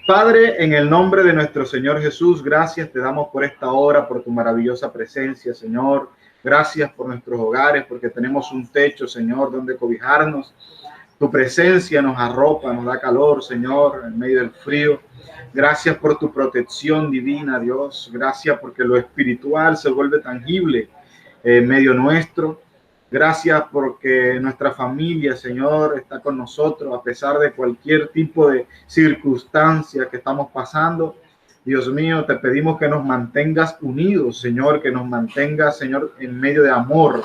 Padre, en el nombre de nuestro Señor Jesús, gracias te damos por esta hora, por tu maravillosa presencia, Señor. Gracias por nuestros hogares, porque tenemos un techo, Señor, donde cobijarnos. Tu presencia nos arropa, nos da calor, Señor, en medio del frío. Gracias por tu protección divina, Dios. Gracias porque lo espiritual se vuelve tangible en medio nuestro. Gracias porque nuestra familia, Señor, está con nosotros a pesar de cualquier tipo de circunstancia que estamos pasando. Dios mío, te pedimos que nos mantengas unidos, Señor, que nos mantengas, Señor, en medio de amor.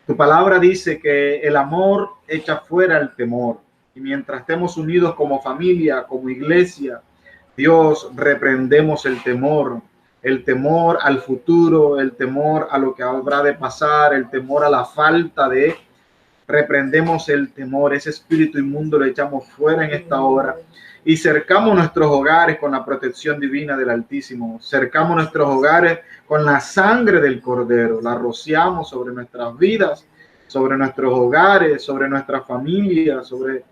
Tu palabra dice que el amor echa fuera el temor. Y mientras estemos unidos como familia, como iglesia, Dios, reprendemos el temor al futuro, el temor a lo que habrá de pasar, el temor a la falta de. Reprendemos el temor, ese espíritu inmundo lo echamos fuera en esta hora y cercamos nuestros hogares con la protección divina del Altísimo. Cercamos nuestros hogares con la sangre del Cordero, la rociamos sobre nuestras vidas, sobre nuestros hogares, sobre nuestras familias, sobre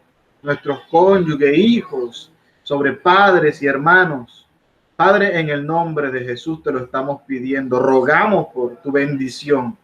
nuestros cónyuges, hijos, sobre padres y hermanos. Padre, en el nombre de Jesús te lo estamos pidiendo, rogamos por tu bendición.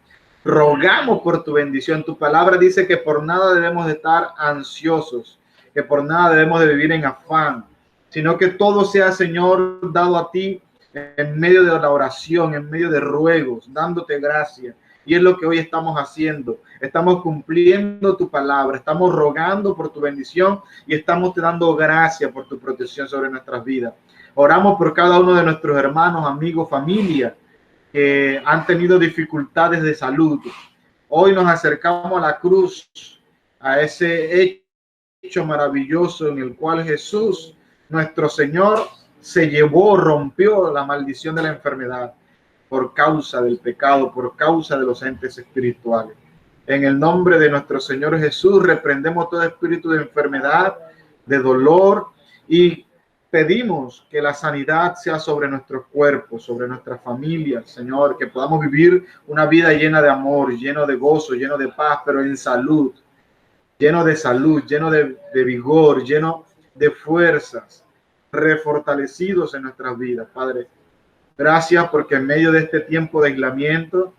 Rogamos por tu bendición. Tu palabra dice que por nada debemos de estar ansiosos, que por nada debemos de vivir en afán, sino que todo sea, Señor, dado a ti en medio de la oración, en medio de ruegos, dándote gracias. Y es lo que hoy estamos haciendo. Estamos cumpliendo tu palabra, estamos rogando por tu bendición y estamos te dando gracias por tu protección sobre nuestras vidas. Oramos por cada uno de nuestros hermanos, amigos, familia que han tenido dificultades de salud. Hoy nos acercamos a la cruz, a ese hecho maravilloso en el cual Jesús, nuestro Señor, se llevó, rompió la maldición de la enfermedad por causa del pecado, por causa de los entes espirituales. En el nombre de nuestro Señor Jesús, reprendemos todo espíritu de enfermedad, de dolor y pedimos que la sanidad sea sobre nuestros cuerpos, sobre nuestras familias, Señor, que podamos vivir una vida llena de amor, lleno de gozo, lleno de paz, pero en salud, lleno de vigor, lleno de fuerzas, refortalecidos en nuestras vidas, Padre. Gracias porque en medio de este tiempo de aislamiento,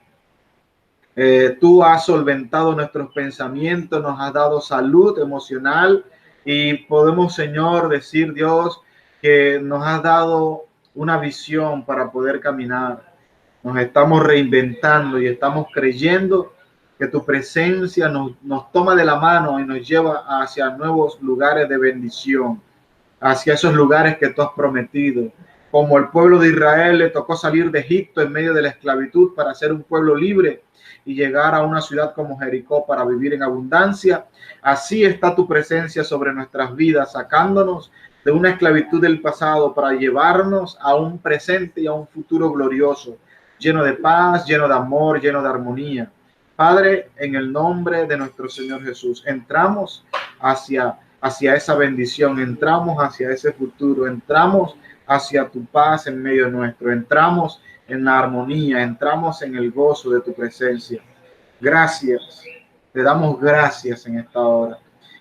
tú has solventado nuestros pensamientos, nos has dado salud emocional y podemos, Señor, decir, Dios, que nos has dado una visión para poder caminar. Nos estamos reinventando y estamos creyendo que tu presencia nos toma de la mano y nos lleva hacia nuevos lugares de bendición, hacia esos lugares que tú has prometido. Como el pueblo de Israel le tocó salir de Egipto en medio de la esclavitud para ser un pueblo libre y llegar a una ciudad como Jericó para vivir en abundancia, así está tu presencia sobre nuestras vidas, sacándonos de una esclavitud del pasado para llevarnos a un presente y a un futuro glorioso, lleno de paz, lleno de amor, lleno de armonía. Padre, en el nombre de nuestro Señor Jesús, entramos hacia esa bendición, entramos hacia ese futuro, entramos hacia tu paz en medio nuestro, entramos en la armonía, entramos en el gozo de tu presencia. Gracias, te damos gracias en esta hora.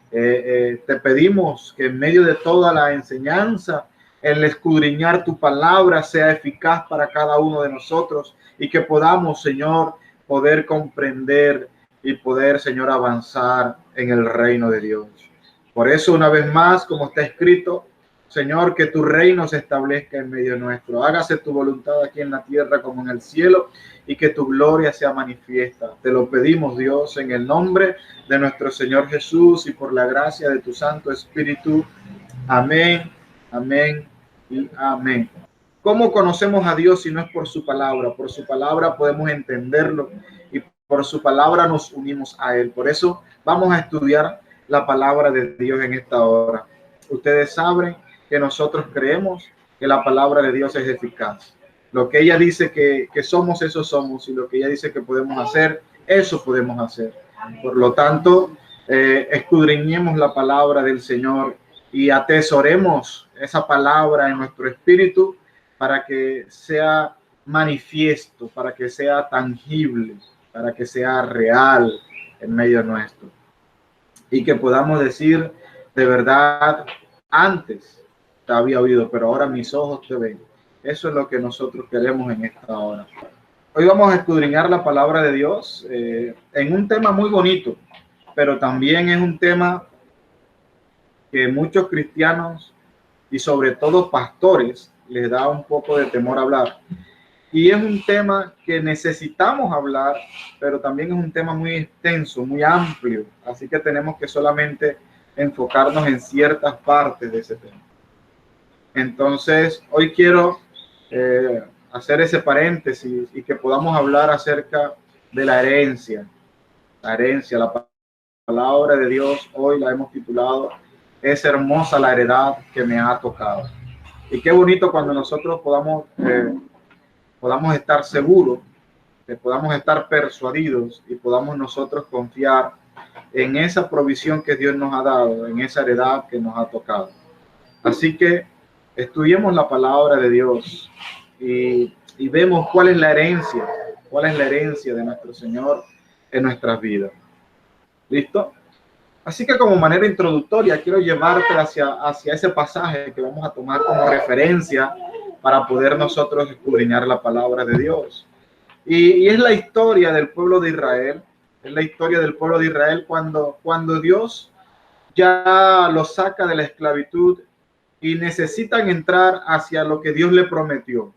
Te pedimos que en medio de toda la enseñanza, el escudriñar tu palabra sea eficaz para cada uno de nosotros y que podamos, Señor, poder comprender y poder, Señor, avanzar en el reino de Dios. Por eso, una vez más, como está escrito, Señor, que tu reino se establezca en medio nuestro. Hágase tu voluntad aquí en la tierra como en el cielo y que tu gloria sea manifiesta. Te lo pedimos, Dios, en el nombre de nuestro Señor Jesús y por la gracia de tu Santo Espíritu. Amén, amén y amén. ¿Cómo conocemos a Dios si no es por su palabra? Por su palabra podemos entenderlo y por su palabra nos unimos a Él. Por eso vamos a estudiar la palabra de Dios en esta hora. Ustedes saben que nosotros creemos que la palabra de Dios es eficaz. Lo que ella dice que somos, eso somos, y lo que ella dice que podemos hacer, eso podemos hacer. Por lo tanto, escudriñemos la palabra del Señor y atesoremos esa palabra en nuestro espíritu para que sea manifiesto, para que sea tangible, para que sea real en medio nuestro. Y que podamos decir de verdad antes te había oído, pero ahora mis ojos te ven. Eso es lo que nosotros queremos en esta hora. Hoy vamos a escudriñar la palabra de Dios en un tema muy bonito, pero también es un tema que muchos cristianos y sobre todo pastores les da un poco de temor hablar. Y es un tema que necesitamos hablar, pero también es un tema muy extenso, muy amplio. Así que tenemos que solamente enfocarnos en ciertas partes de ese tema. Entonces, hoy quiero hacer ese paréntesis y que podamos hablar acerca de la herencia. La herencia, la palabra de Dios, hoy la hemos titulado "Es hermosa la heredad que me ha tocado". Y qué bonito cuando nosotros podamos estar seguros, que podamos estar persuadidos y podamos nosotros confiar en esa provisión que Dios nos ha dado, en esa heredad que nos ha tocado. Así que estudiemos la palabra de Dios y vemos cuál es la herencia de nuestro Señor en nuestras vidas. ¿Listo? Así que como manera introductoria quiero llevarte hacia ese pasaje que vamos a tomar como referencia para poder nosotros escudriñar la palabra de Dios. Y es la historia del pueblo de Israel, es la historia del pueblo de Israel cuando Dios ya los saca de la esclavitud y necesitan entrar hacia lo que Dios le prometió.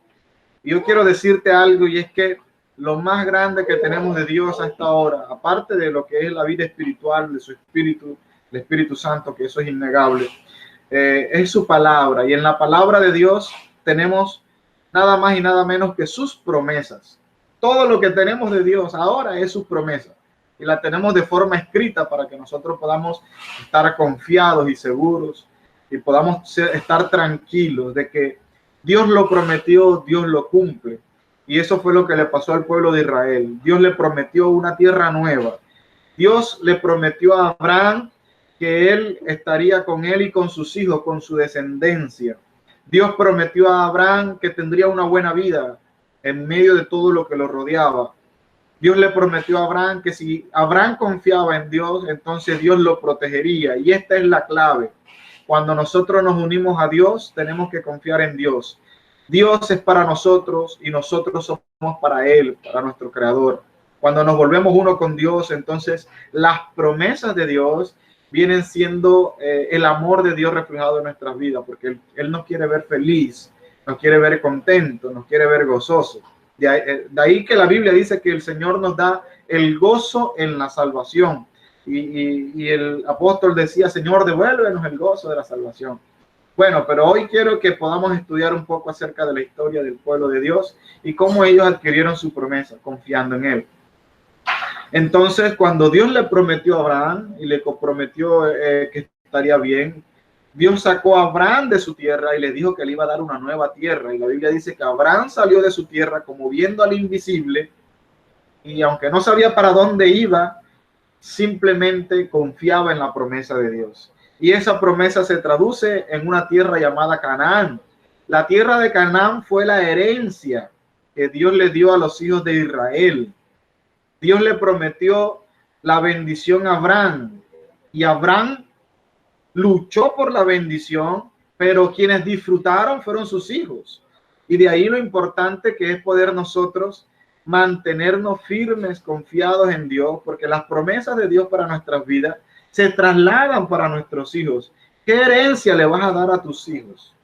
Y yo quiero decirte algo, y es que lo más grande que tenemos de Dios a esta hora, aparte de lo que es la vida espiritual, de su Espíritu, el Espíritu Santo, que eso es innegable, es su palabra. Y en la palabra de Dios tenemos nada más y nada menos que sus promesas. Todo lo que tenemos de Dios ahora es sus promesas. Y la tenemos de forma escrita para que nosotros podamos estar confiados y seguros y podamos estar tranquilos de que Dios lo prometió, Dios lo cumple. Y eso fue lo que le pasó al pueblo de Israel. Dios le prometió una tierra nueva. Dios le prometió a Abraham que él estaría con él y con sus hijos, con su descendencia. Dios prometió a Abraham que tendría una buena vida en medio de todo lo que lo rodeaba. Dios le prometió a Abraham que si Abraham confiaba en Dios, entonces Dios lo protegería. Y esta es la clave. Cuando nosotros nos unimos a Dios, tenemos que confiar en Dios. Dios es para nosotros y nosotros somos para Él, para nuestro Creador. Cuando nos volvemos uno con Dios, entonces las promesas de Dios vienen siendo el amor de Dios reflejado en nuestras vidas, porque Él nos quiere ver feliz, nos quiere ver contento, nos quiere ver gozoso. De ahí que la Biblia dice que el Señor nos da el gozo en la salvación. Y el apóstol decía: Señor, devuélvenos el gozo de la salvación. Bueno, pero hoy quiero que podamos estudiar un poco acerca de la historia del pueblo de Dios y cómo ellos adquirieron su promesa, confiando en Él. Entonces, cuando Dios le prometió a Abraham y le prometió que estaría bien, Dios sacó a Abraham de su tierra y le dijo que le iba a dar una nueva tierra. Y la Biblia dice que Abraham salió de su tierra como viendo al invisible, y aunque no sabía para dónde iba, simplemente confiaba en la promesa de Dios. Y esa promesa se traduce en una tierra llamada Canaán. La tierra de Canaán fue la herencia que Dios le dio a los hijos de Israel. Dios le prometió la bendición a Abraham, y Abraham luchó por la bendición, pero quienes disfrutaron fueron sus hijos. Y de ahí lo importante que es poder nosotros mantenernos firmes, confiados en Dios, porque las promesas de Dios para nuestras vidas se trasladan para nuestros hijos. ¿Qué herencia le vas a dar a tus hijos?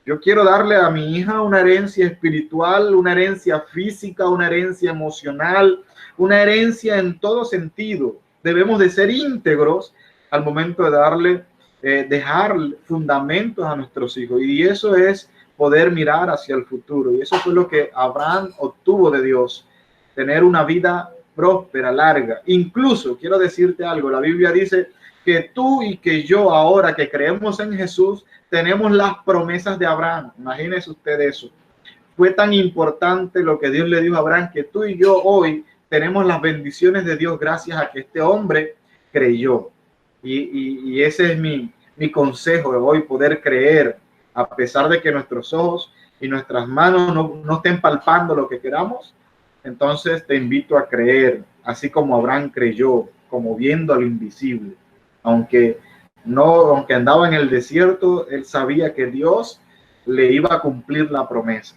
Yo quiero darle a mi hija una herencia espiritual, una herencia física, una herencia emocional, una herencia en todo sentido. Debemos de ser íntegros al momento de darle, dejar fundamentos a nuestros hijos. Y eso es poder mirar hacia el futuro. Y eso fue lo que Abraham obtuvo de Dios, tener una vida próspera, larga. Incluso, quiero decirte algo, la Biblia dice que tú y que yo, ahora que creemos en Jesús, tenemos las promesas de Abraham. Imagínese usted eso. Fue tan importante lo que Dios le dijo a Abraham, que tú y yo hoy tenemos las bendiciones de Dios gracias a que este hombre creyó. Y ese es mi consejo de hoy, poder creer, a pesar de que nuestros ojos y nuestras manos no estén palpando lo que queramos. Entonces te invito a creer, así como Abraham creyó, como viendo a lo invisible. Aunque No, aunque andaba en el desierto, él sabía que Dios le iba a cumplir la promesa.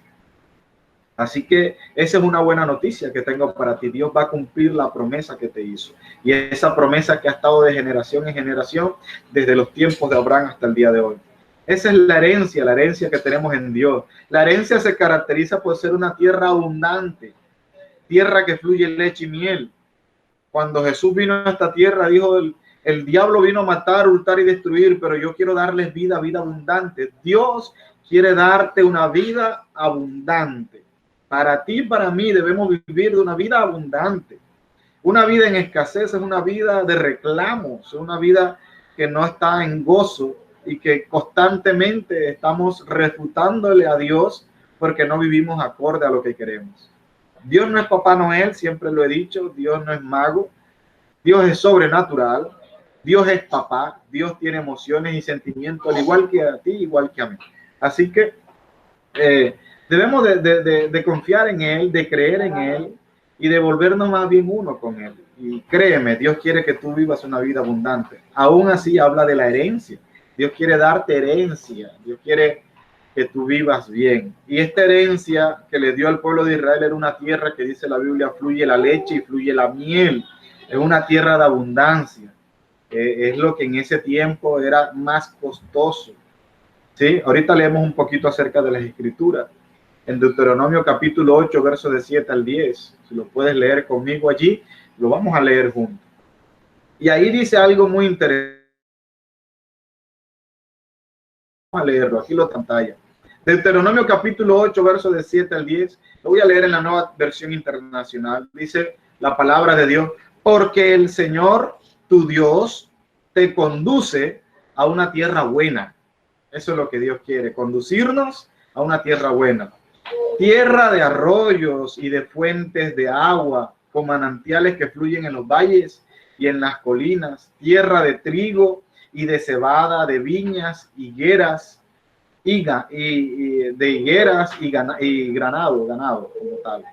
Así que esa es una buena noticia que tengo para ti. Dios va a cumplir la promesa que te hizo. Y esa promesa que ha estado de generación en generación, desde los tiempos de Abraham hasta el día de hoy. Esa es la herencia que tenemos en Dios. La herencia se caracteriza por ser una tierra abundante, tierra que fluye leche y miel. Cuando Jesús vino a esta tierra, dijo, el diablo vino a matar, hurtar y destruir, pero yo quiero darles vida, vida abundante. Dios quiere darte una vida abundante. Para ti y para mí debemos vivir de una vida abundante. Una vida en escasez es una vida de reclamos, es una vida que no está en gozo y que constantemente estamos refutándole a Dios porque no vivimos acorde a lo que queremos. Dios no es Papá Noel, siempre lo he dicho, Dios no es mago, Dios es sobrenatural, Dios es papá, Dios tiene emociones y sentimientos, al igual que a ti, igual que a mí. Así que debemos de confiar en Él, de creer en Él y de volvernos más bien uno con Él. Y créeme, Dios quiere que tú vivas una vida abundante. Aún así habla de la herencia. Dios quiere darte herencia, Dios quiere que tú vivas bien. Y esta herencia que le dio al pueblo de Israel era una tierra que dice la Biblia, fluye la leche y fluye la miel. Es una tierra de abundancia. Es lo que en ese tiempo era más costoso. ¿Sí? Ahorita leemos un poquito acerca de las escrituras. En Deuteronomio capítulo 8, versos de 7 al 10. Si lo puedes leer conmigo allí, lo vamos a leer juntos. Y ahí dice algo muy interesante. Vamos a leerlo, aquí lo pantalla. Deuteronomio capítulo 8, versos de 7 al 10. Lo voy a leer en la Nueva Versión Internacional. Dice la palabra de Dios. Porque el Señor, tu Dios, te conduce a una tierra buena. Eso es lo que Dios quiere, conducirnos a una tierra buena. Tierra de arroyos y de fuentes de agua, con manantiales que fluyen en los valles y en las colinas. Tierra de trigo y de cebada, de viñas, higueras, y ganado como tal.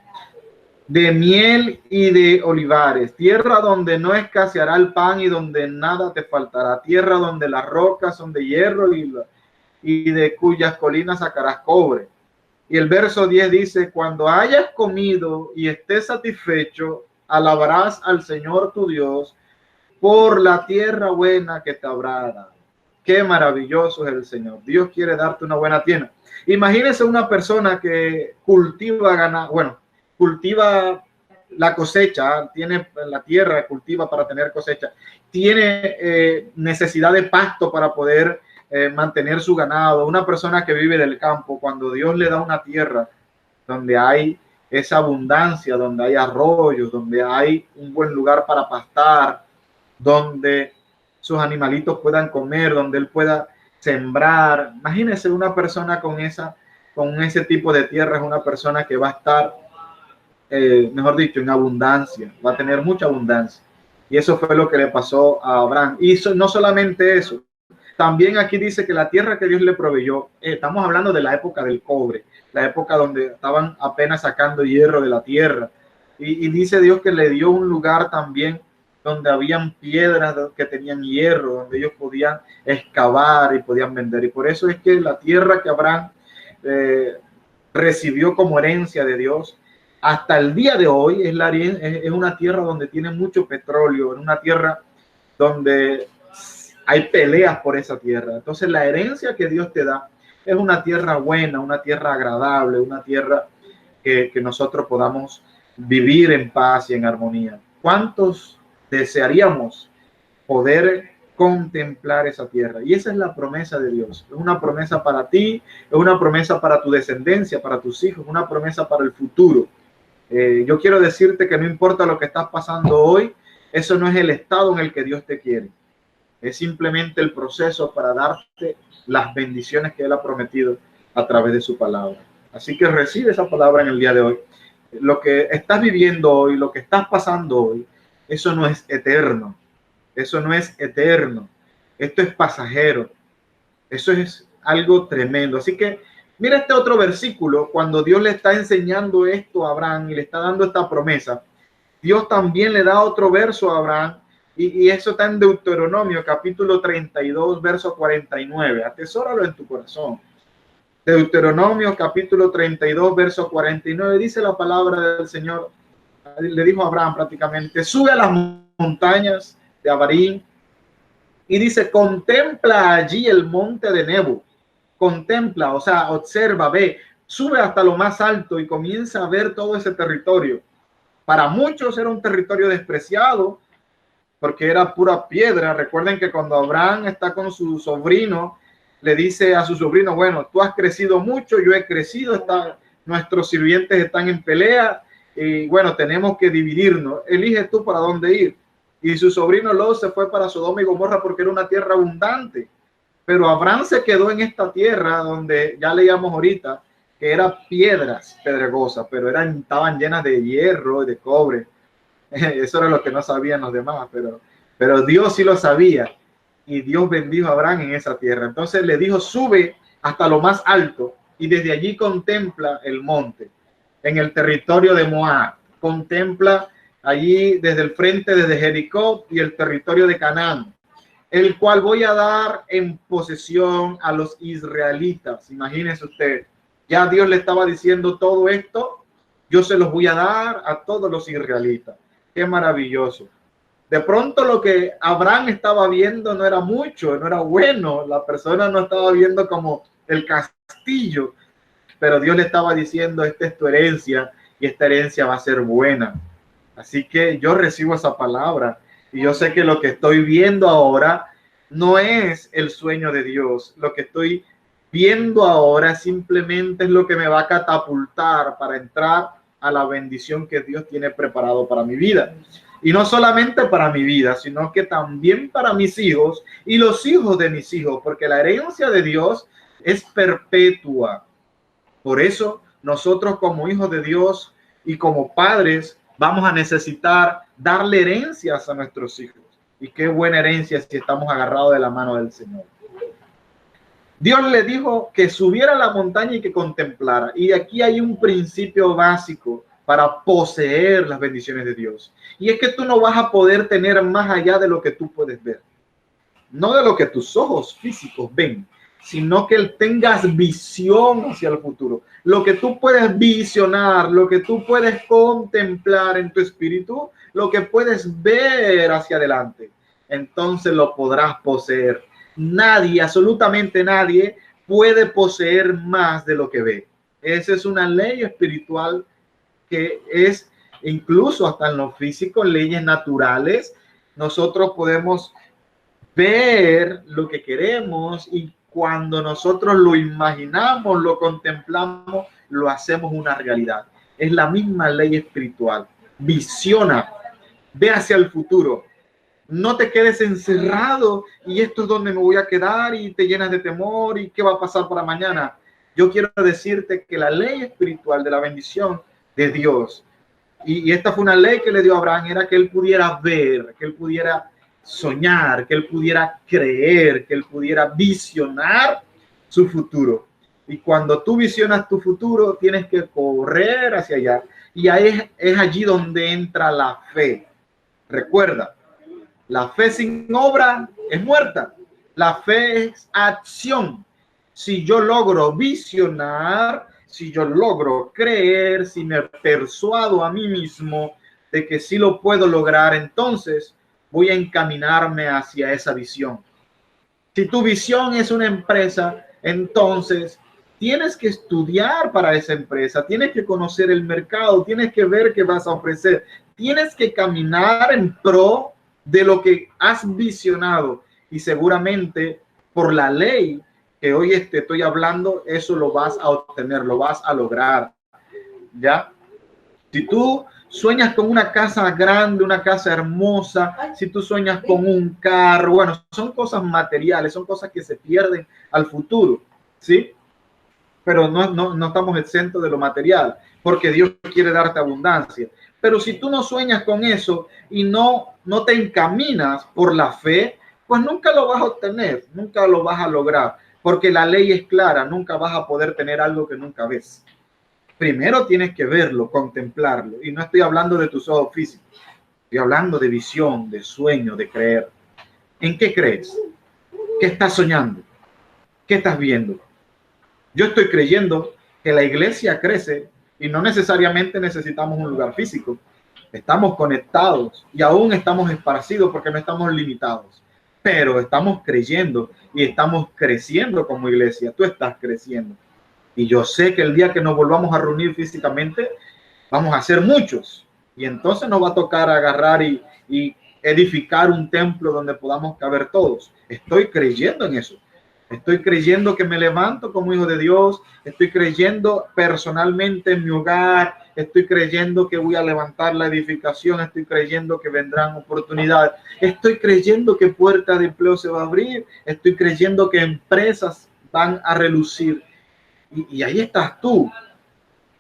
De miel y de olivares, tierra donde no escaseará el pan y donde nada te faltará, tierra donde las rocas son de hierro y de cuyas colinas sacarás cobre. Y el verso 10 dice, cuando hayas comido y estés satisfecho, alabarás al Señor tu Dios por la tierra buena que te habrá dado. Qué maravilloso es el Señor. Dios quiere darte una buena tierra. Imagínese una persona que cultiva ganado, cultiva la cosecha, tiene la tierra, cultiva para tener cosecha, tiene necesidad de pasto para poder mantener su ganado. Una persona que vive del campo, cuando Dios le da una tierra donde hay esa abundancia, donde hay arroyos, donde hay un buen lugar para pastar, donde sus animalitos puedan comer, donde él pueda sembrar. Imagínese una persona con ese tipo de tierra, es una persona que va a estar mejor dicho, en abundancia, va a tener mucha abundancia. Y eso fue lo que le pasó a Abraham. Y no solamente eso, también aquí dice que la tierra que Dios le proveyó, estamos hablando de la época del cobre, la época donde estaban apenas sacando hierro de la tierra. Y dice Dios que le dio un lugar también donde habían piedras que tenían hierro, donde ellos podían excavar y podían vender. Y por eso es que la tierra que Abraham recibió como herencia de Dios, hasta el día de hoy es una tierra donde tiene mucho petróleo, en una tierra donde hay peleas por esa tierra. Entonces la herencia que Dios te da es una tierra buena, una tierra agradable, una tierra que nosotros podamos vivir en paz y en armonía. ¿Cuántos desearíamos poder contemplar esa tierra? Y esa es la promesa de Dios. Es una promesa para ti, es una promesa para tu descendencia, para tus hijos, una promesa para el futuro. Yo quiero decirte que no importa lo que estás pasando hoy, eso no es el estado en el que Dios te quiere. Es simplemente el proceso para darte las bendiciones que Él ha prometido a través de su palabra. Así que recibe esa palabra en el día de hoy. Lo que estás viviendo hoy, lo que estás pasando hoy, eso no es eterno. Eso no es eterno. Esto es pasajero. Eso es algo tremendo. Así que mira este otro versículo, cuando Dios le está enseñando esto a Abraham y le está dando esta promesa, Dios también le da otro verso a Abraham Y eso está en Deuteronomio, capítulo 32, verso 49. Atesóralo en tu corazón. Deuteronomio, capítulo 32, verso 49. Dice la palabra del Señor. Le dijo a Abraham prácticamente, sube a las montañas de Abarim. Y dice, contempla allí el monte de Nebo. Contempla, o sea, observa, ve, sube hasta lo más alto y comienza a ver todo ese territorio. Para muchos era un territorio despreciado porque era pura piedra. Recuerden que cuando Abraham está con su sobrino, le dice a su sobrino, bueno, tú has crecido mucho, yo he crecido, nuestros sirvientes están en pelea y bueno, tenemos que dividirnos. Elige tú para dónde ir. Y su sobrino Lot se fue para Sodoma y Gomorra porque era una tierra abundante. Pero Abraham se quedó en esta tierra donde ya leíamos ahorita que eran piedras pedregosas, pero estaban llenas de hierro y de cobre. Eso era lo que no sabían los demás, pero Dios sí lo sabía. Y Dios bendijo a Abraham en esa tierra. Entonces le dijo, sube hasta lo más alto y desde allí contempla el monte en el territorio de Moab. Contempla allí desde el frente, desde Jericó y el territorio de Canaán, el cual voy a dar en posesión a los israelitas. Imagínense usted, ya Dios le estaba diciendo todo esto, yo se los voy a dar a todos los israelitas. Qué maravilloso. De pronto lo que Abraham estaba viendo no era mucho, no era bueno, la persona no estaba viendo como el castillo, pero Dios le estaba diciendo, esta es tu herencia y esta herencia va a ser buena. Así que yo recibo esa palabra. Y yo sé que lo que estoy viendo ahora no es el sueño de Dios. Lo que estoy viendo ahora simplemente es lo que me va a catapultar para entrar a la bendición que Dios tiene preparado para mi vida. Y no solamente para mi vida, sino que también para mis hijos y los hijos de mis hijos, porque la herencia de Dios es perpetua. Por eso nosotros como hijos de Dios y como padres vamos a necesitar darle herencias a nuestros hijos. Y qué buena herencia si estamos agarrados de la mano del Señor. Dios le dijo que subiera a la montaña y que contemplara. Y aquí hay un principio básico para poseer las bendiciones de Dios. Y es que tú no vas a poder tener más allá de lo que tú puedes ver. No de lo que tus ojos físicos ven, sino que tengas visión hacia el futuro. Lo que tú puedes visionar, lo que tú puedes contemplar en tu espíritu, lo que puedes ver hacia adelante, entonces lo podrás poseer. Nadie, absolutamente nadie, puede poseer más de lo que ve. Esa es una ley espiritual que es incluso hasta en lo físico, leyes naturales. Nosotros podemos ver lo que queremos y cuando nosotros lo imaginamos, lo contemplamos, lo hacemos una realidad. Es la misma ley espiritual. Visiona, ve hacia el futuro. No te quedes encerrado y esto es donde me voy a quedar y te llenas de temor y qué va a pasar para mañana. Yo quiero decirte que la ley espiritual de la bendición de Dios, y esta fue una ley que le dio a Abraham, era que él pudiera ver, que él pudiera soñar, que él pudiera creer, que él pudiera visionar su futuro. Y cuando tú visionas tu futuro, tienes que correr hacia allá. Y ahí es allí donde entra la fe. Recuerda, la fe sin obra es muerta. La fe es acción. Si yo logro visionar, si yo logro creer, si me persuado a mí mismo de que sí lo puedo lograr, entonces voy a encaminarme hacia esa visión. Si tu visión es una empresa, entonces tienes que estudiar para esa empresa, tienes que conocer el mercado, tienes que ver qué vas a ofrecer, tienes que caminar en pro de lo que has visionado y seguramente por la ley que hoy estoy hablando, eso lo vas a obtener, lo vas a lograr. ¿Ya? Si tú sueñas con una casa grande, una casa hermosa, si tú sueñas con un carro, bueno, son cosas materiales, son cosas que se pierden al futuro, ¿sí? Pero no estamos exentos de lo material, porque Dios quiere darte abundancia. Pero si tú no sueñas con eso y no te encaminas por la fe, pues nunca lo vas a obtener, nunca lo vas a lograr, porque la ley es clara, nunca vas a poder tener algo que nunca ves. Primero tienes que verlo, contemplarlo, y no estoy hablando de tus ojos físicos. Estoy hablando de visión, de sueño, de creer. ¿En qué crees? ¿Qué estás soñando? ¿Qué estás viendo? Yo estoy creyendo que la iglesia crece y no necesariamente necesitamos un lugar físico. Estamos conectados y aún estamos esparcidos porque no estamos limitados. Pero estamos creyendo y estamos creciendo como iglesia. Tú estás creciendo. Y yo sé que el día que nos volvamos a reunir físicamente, vamos a ser muchos. Y entonces nos va a tocar agarrar y edificar un templo donde podamos caber todos. Estoy creyendo en eso. Estoy creyendo que me levanto como hijo de Dios. Estoy creyendo personalmente en mi hogar. Estoy creyendo que voy a levantar la edificación. Estoy creyendo que vendrán oportunidades. Estoy creyendo que puertas de empleo se va a abrir. Estoy creyendo que empresas van a relucir. Y ahí estás tú.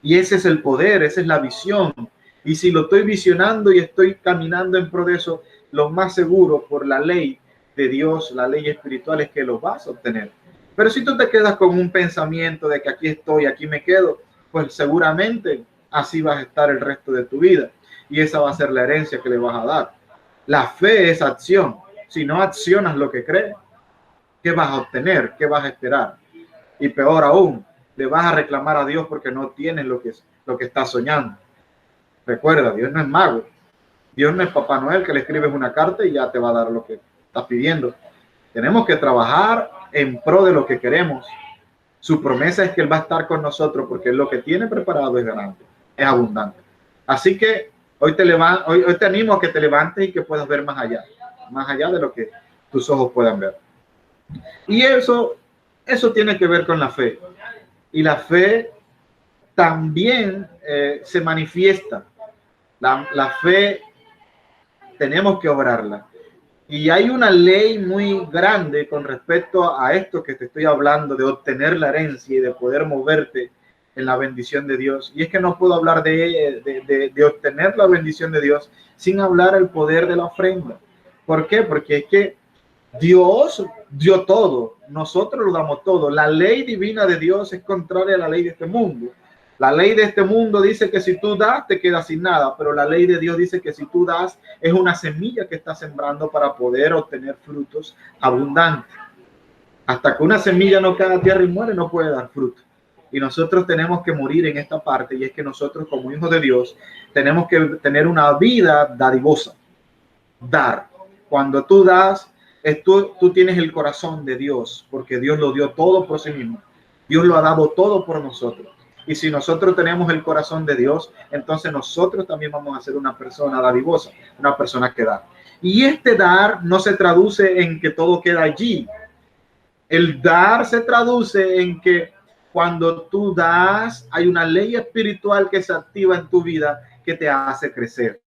Y ese es el poder, esa es la visión. Y si lo estoy visionando y estoy caminando en pro de eso, lo más seguro por la ley de Dios, la ley espiritual, es que lo vas a obtener. Pero si tú te quedas con un pensamiento de que aquí estoy, aquí me quedo, pues seguramente así vas a estar el resto de tu vida. Y esa va a ser la herencia que le vas a dar. La fe es acción. Si no accionas lo que crees, ¿qué vas a obtener? ¿Qué vas a esperar? Y peor aún, le vas a reclamar a Dios porque no tienes lo que estás soñando. Recuerda, Dios no es mago. Dios no es Papá Noel que le escribes una carta y ya te va a dar lo que estás pidiendo. Tenemos que trabajar en pro de lo que queremos. Su promesa es que Él va a estar con nosotros porque lo que tiene preparado es grande, es abundante. Así que hoy te animo a que te levantes y que puedas ver más allá de lo que tus ojos puedan ver. Y eso tiene que ver con la fe. Y la fe también se manifiesta. La fe tenemos que obrarla. Y hay una ley muy grande con respecto a esto que te estoy hablando, de obtener la herencia y de poder moverte en la bendición de Dios. Y es que no puedo hablar de obtener la bendición de Dios sin hablar el poder de la ofrenda. ¿Por qué? Porque es que Dios dio todo, nosotros lo damos todo. La ley divina de Dios es contraria a la ley de este mundo. La ley de este mundo dice que si tú das, te quedas sin nada, pero la ley de Dios dice que si tú das, es una semilla que estás sembrando para poder obtener frutos abundantes. Hasta que una semilla no cae a tierra y muere, no puede dar fruto. Y nosotros tenemos que morir en esta parte, y es que nosotros como hijos de Dios tenemos que tener una vida dadivosa. Dar. Cuando tú das, tú tienes el corazón de Dios, porque Dios lo dio todo por sí mismo. Dios lo ha dado todo por nosotros. Y si nosotros tenemos el corazón de Dios, entonces nosotros también vamos a ser una persona dadivosa, una persona que da. Y este dar no se traduce en que todo queda allí. El dar se traduce en que cuando tú das, hay una ley espiritual que se activa en tu vida que te hace crecer.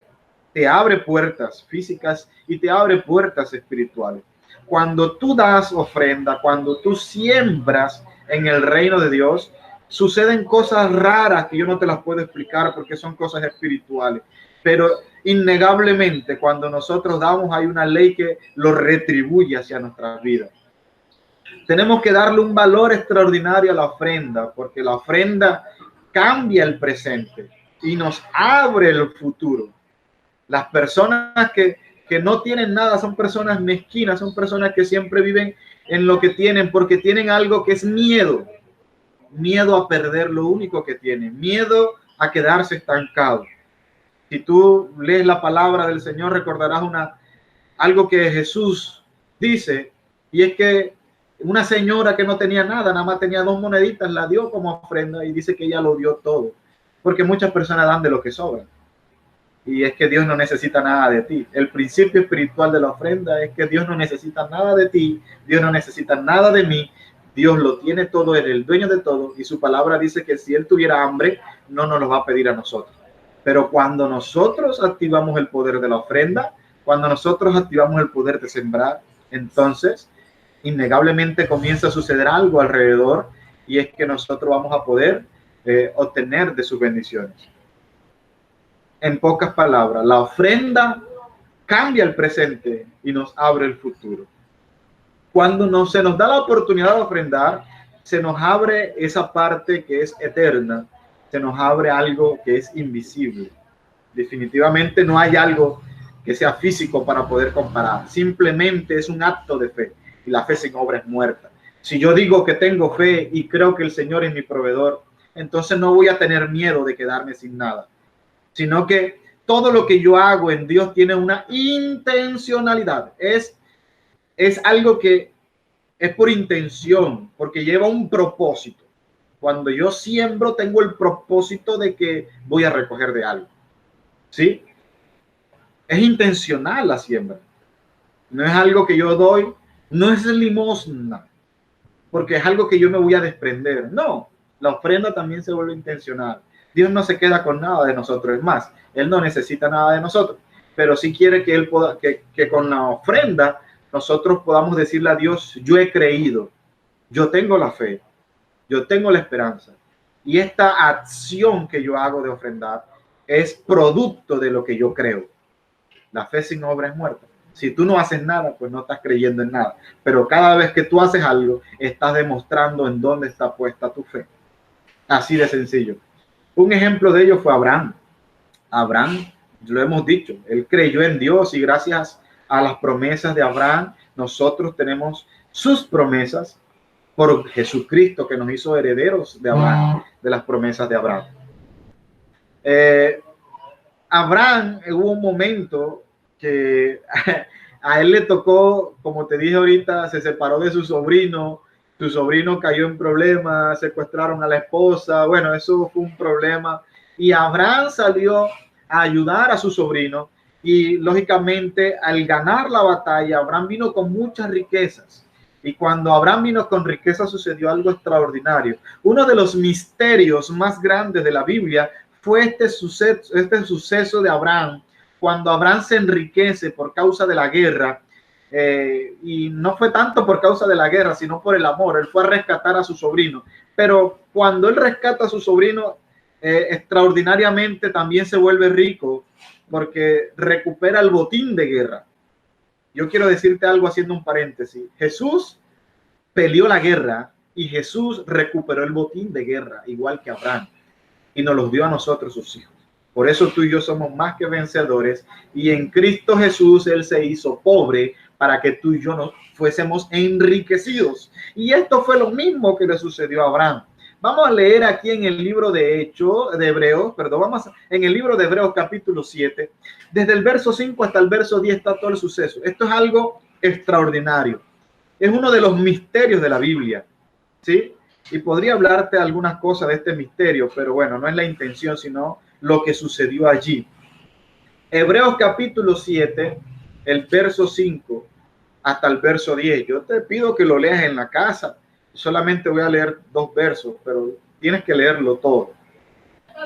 Te abre puertas físicas y te abre puertas espirituales. Cuando tú das ofrenda, cuando tú siembras en el reino de Dios, suceden cosas raras que yo no te las puedo explicar porque son cosas espirituales. Pero innegablemente cuando nosotros damos hay una ley que lo retribuye hacia nuestras vidas. Tenemos que darle un valor extraordinario a la ofrenda porque la ofrenda cambia el presente y nos abre el futuro. Las personas que no tienen nada son personas mezquinas, son personas que siempre viven en lo que tienen porque tienen algo que es miedo. Miedo a perder lo único que tienen, miedo a quedarse estancado. Si tú lees la palabra del Señor, recordarás algo que Jesús dice, y es que una señora que no tenía nada más tenía 2 moneditas, la dio como ofrenda y dice que ella lo dio todo, porque muchas personas dan de lo que sobra. Y es que Dios no necesita nada de ti. El principio espiritual de la ofrenda es que Dios no necesita nada de ti, Dios no necesita nada de mí. Dios lo tiene todo, Él es el dueño de todo y su palabra dice que si Él tuviera hambre, no nos lo va a pedir a nosotros. Pero cuando nosotros activamos el poder de la ofrenda, cuando nosotros activamos el poder de sembrar, entonces innegablemente comienza a suceder algo alrededor y es que nosotros vamos a poder obtener de sus bendiciones. En pocas palabras, la ofrenda cambia el presente y nos abre el futuro. Cuando se nos da la oportunidad de ofrendar, se nos abre esa parte que es eterna, se nos abre algo que es invisible. Definitivamente no hay algo que sea físico para poder comparar. Simplemente es un acto de fe y la fe sin obra es muerta. Si yo digo que tengo fe y creo que el Señor es mi proveedor, entonces no voy a tener miedo de quedarme sin nada, sino que todo lo que yo hago en Dios tiene una intencionalidad. Es algo que es por intención, porque lleva un propósito. Cuando yo siembro, tengo el propósito de que voy a recoger de algo. ¿Sí? Es intencional la siembra. No es algo que yo doy, no es limosna, porque es algo que yo me voy a desprender. No, la ofrenda también se vuelve intencional. Dios no se queda con nada de nosotros, es más, Él no necesita nada de nosotros, pero sí quiere que Él pueda, que con la ofrenda nosotros podamos decirle a Dios, yo he creído, yo tengo la fe, yo tengo la esperanza, y esta acción que yo hago de ofrendar es producto de lo que yo creo. La fe sin obra es muerta. Si tú no haces nada, pues no estás creyendo en nada. Pero cada vez que tú haces algo, estás demostrando en dónde está puesta tu fe. Así de sencillo. Un ejemplo de ello fue Abraham. Abraham, lo hemos dicho, él creyó en Dios y gracias a las promesas de Abraham, nosotros tenemos sus promesas por Jesucristo, que nos hizo herederos de Abraham, de las promesas de Abraham. Abraham, hubo un momento que a él le tocó, como te dije ahorita, se separó de su sobrino cayó en problemas, secuestraron a la esposa, bueno, eso fue un problema, y Abraham salió a ayudar a su sobrino, y lógicamente al ganar la batalla, Abraham vino con muchas riquezas, y cuando Abraham vino con riqueza sucedió algo extraordinario. Uno de los misterios más grandes de la Biblia fue este suceso de Abraham, cuando Abraham se enriquece por causa de la guerra, y no fue tanto por causa de la guerra, sino por el amor. Él fue a rescatar a su sobrino, pero cuando él rescata a su sobrino, extraordinariamente también se vuelve rico, porque recupera el botín de guerra. Yo quiero decirte algo haciendo un paréntesis. Jesús peleó la guerra y Jesús recuperó el botín de guerra, igual que Abraham, y nos los dio a nosotros, sus hijos. Por eso tú y yo somos más que vencedores, y en Cristo Jesús Él se hizo pobre para que tú y yo nos fuésemos enriquecidos. Y esto fue lo mismo que le sucedió a Abraham. Vamos a leer aquí en el libro de Hebreos, en el libro de Hebreos capítulo 7, desde el verso 5 hasta el verso 10 está todo el suceso. Esto es algo extraordinario. Es uno de los misterios de la Biblia, ¿sí? Y podría hablarte algunas cosas de este misterio, pero bueno, no es la intención, sino lo que sucedió allí. Hebreos capítulo 7, el verso 5 hasta el verso 10. Yo te pido que lo leas en la casa. Solamente voy a leer 2 versos, pero tienes que leerlo todo.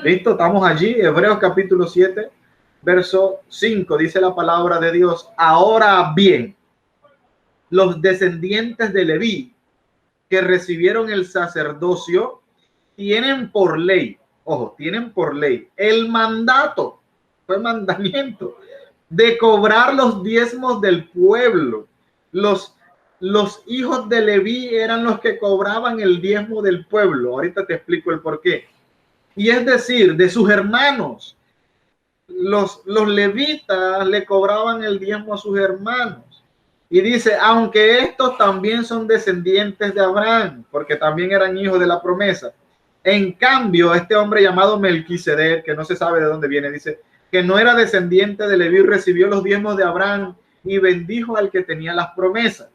¿Listo? Estamos allí. Hebreos capítulo 7, verso 5. Dice la palabra de Dios. Ahora bien, los descendientes de Leví que recibieron el sacerdocio tienen por ley, ojo, tienen por ley el mandato, fue mandamiento, de cobrar los diezmos del pueblo. Los hijos de Leví eran los que cobraban el diezmo del pueblo. Ahorita te explico el por qué. Y es decir, de sus hermanos. Los levitas le cobraban el diezmo a sus hermanos. Y dice, aunque estos también son descendientes de Abraham, porque también eran hijos de la promesa. En cambio, este hombre llamado Melquisedec, que no se sabe de dónde viene, dice que no era descendiente de Leví, recibió los diezmos de Abraham y bendijo al que tenía las promesas.